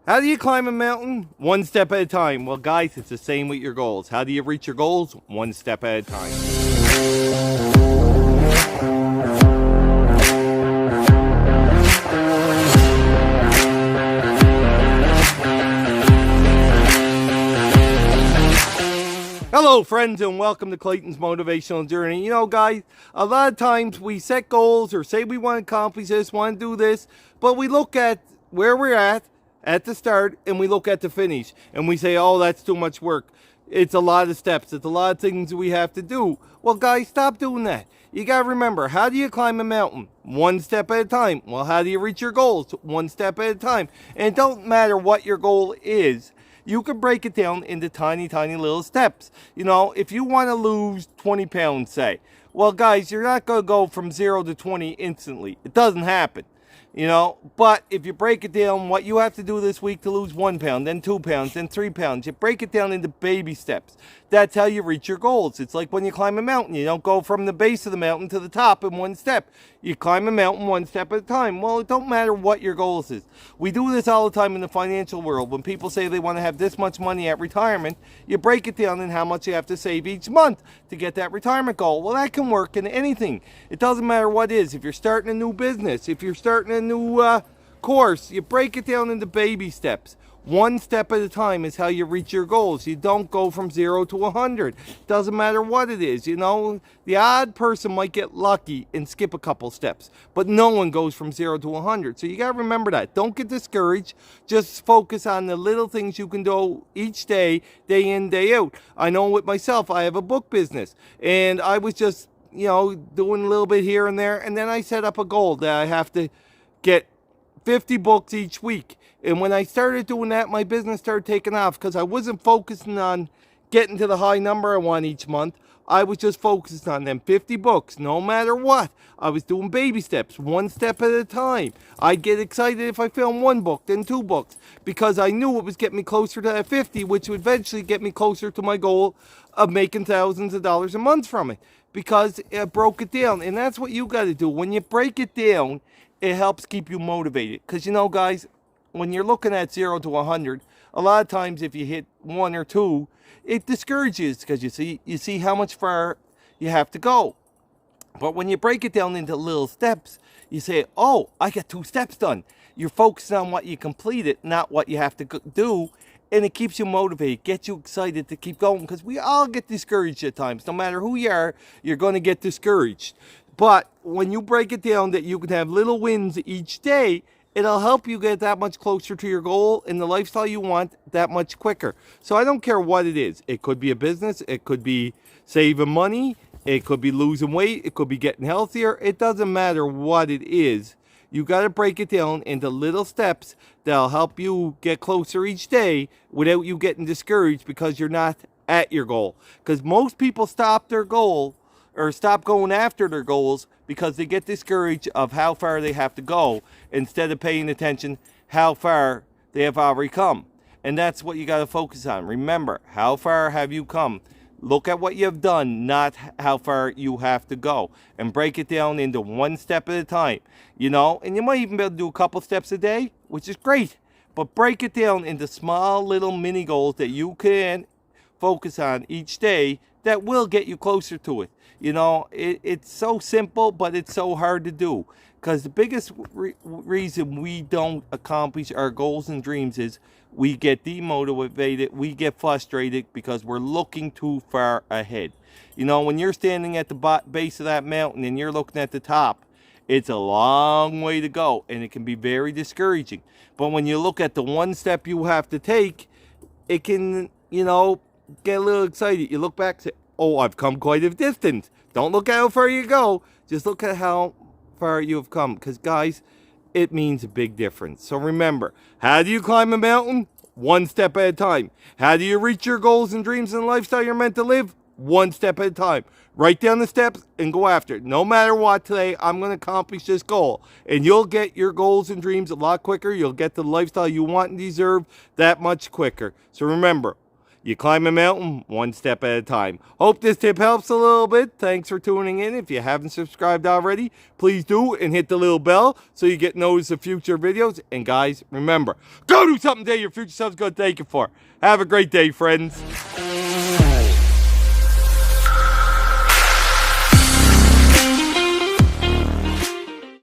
How do you climb a mountain? One step at a time. Well, guys, it's the same with your goals. How do you reach your goals? One step at a time. Hello, friends, and welcome to Clayton's Motivational Journey. You know, guys, a lot of times we set goals or say we want to accomplish this, want to do this, but we look at where we're at the start, and we look at the finish, and we say, oh, that's too much work. It's a lot of steps. It's a lot of things we have to do. Well, guys, stop doing that. You got to remember, how do you climb a mountain? One step at a time. Well, how do you reach your goals? One step at a time. And it don't matter what your goal is. You can break it down into tiny, tiny little steps. You know, if you want to lose 20 pounds, say, well, guys, you're not going to go from 0 to 20 instantly. It doesn't happen. You know, but if you break it down, what you have to do this week to lose 1 pound, then 2 pounds, then 3 pounds, you break it down into baby steps. That's how you reach your goals. It's like when you climb a mountain. You don't go from the base of the mountain to the top in one step. You climb a mountain one step at a time. Well, it don't matter what your goals is. We do this all the time in the financial world. When people say they want to have this much money at retirement, you break it down in how much you have to save each month to get that retirement goal. Well, that can work in anything. It doesn't matter what it is. If you're starting a new business, if you're starting a new course, you break it down into baby steps. One step at a time is how you reach your goals. You don't go from 0 to 100. Doesn't matter what it is. You know, the odd person might get lucky and skip a couple steps, but no one goes from 0 to 100. So you got to remember that. Don't get discouraged. Just focus on the little things you can do each day, day in, day out. I know with myself, I have a book business, and I was just, you know, doing a little bit here and there, and then I set up a goal that I have to get 50 books each week. And when I started doing that, my business started taking off because I wasn't focusing on getting to the high number I want each month. I was just focused on them 50 books, no matter what. I was doing baby steps, one step at a time. I'd get excited if I found one book, then 2 books, because I knew it was getting me closer to that 50, which would eventually get me closer to my goal of making thousands of dollars a month from it, because I broke it down. And that's what you got to do. When you break it down, it helps keep you motivated. Because, you know, guys, when you're looking at 0 to 100, a lot of times if you hit 1 or 2, it discourages because you see how much far you have to go. But when you break it down into little steps, you say, oh, I got 2 steps done. You're focused on what you completed, not what you have to do. And it keeps you motivated, gets you excited to keep going. Because we all get discouraged at times. No matter who you are, you're going to get discouraged. But when you break it down that you can have little wins each day, it'll help you get that much closer to your goal and the lifestyle you want that much quicker. So I don't care what it is. It could be a business. It could be saving money. It could be losing weight. It could be getting healthier. It doesn't matter what it is. You got to break it down into little steps that'll help you get closer each day without you getting discouraged because you're not at your goal. Because most people stop their goal or stop going after their goals because they get discouraged of how far they have to go instead of paying attention how far they have already come. And that's what you got to focus on. Remember, how far have you come? Look at what you've done, not how far you have to go. And break it down into one step at a time. You know, and you might even be able to do a couple steps a day, which is great. But break it down into small little mini goals that you can focus on each day that will get you closer to it. You know, it's so simple, but it's so hard to do. Because the biggest reason we don't accomplish our goals and dreams is we get demotivated, we get frustrated because we're looking too far ahead. You know, when you're standing at the base of that mountain and you're looking at the top, it's a long way to go, and it can be very discouraging. But when you look at the one step you have to take, it can, you know, get a little excited. You look back and say, oh, I've come quite a distance. Don't look at how far you go. Just look at how far you have come. Because, guys, it means a big difference. So remember, how do you climb a mountain? One step at a time. How do you reach your goals and dreams and lifestyle you're meant to live? One step at a time. Write down the steps and go after it. No matter what, today, I'm going to accomplish this goal. And you'll get your goals and dreams a lot quicker. You'll get the lifestyle you want and deserve that much quicker. So remember, You climb a mountain one step at a time. Hope this tip helps a little bit. Thanks for tuning in. If you haven't subscribed already, please do and hit the little bell so you get notice of future videos. And guys, remember, go do something today your future self's going to thank you for. Have a great day, friends.